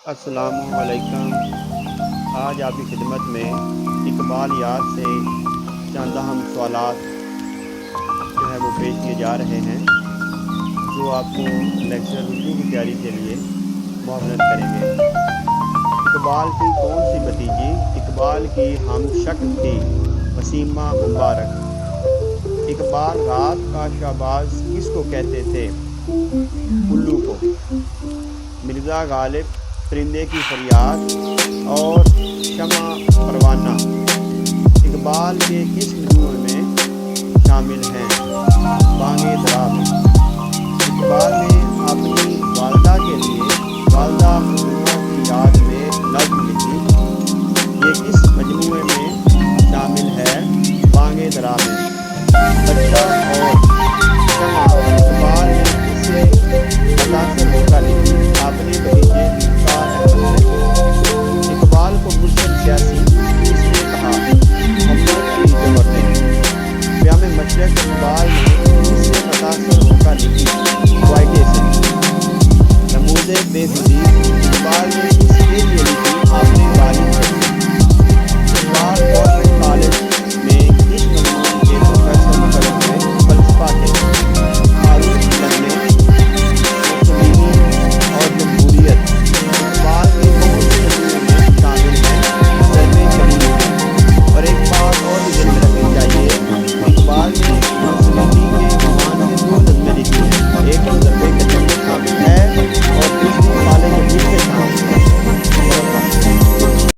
السلام علیکم۔ آج آپ کی خدمت میں اقبالیات سے چند اہم سوالات جو ہے وہ پیش کیے جا رہے ہیں، جو آپ کو لیکچر اردو کی تیاری کے لیے معاونت کریں گے۔ اقبال کی کون سی بھتیجی اقبال کی ہم شکل تھی وسیمہ مبارک؟ اقبال رات کا شہباز کس کو کہتے تھے؟ الو کو۔ مرزا غالب پرندے کی فریاد اور شمع پروانہ اقبال کے کس مجموعے میں شامل ہیں؟ بانگ درا میں۔ اقبال نے اپنی والدہ کے لیے والدہ مظلومہ کی یاد میں نظم لکھی، یہ کس مجموعے میں شامل ہے؟ بانگ درا میں۔ بچہ اور شمع اقبال نے کس سے متاثر ہو کر لکھی؟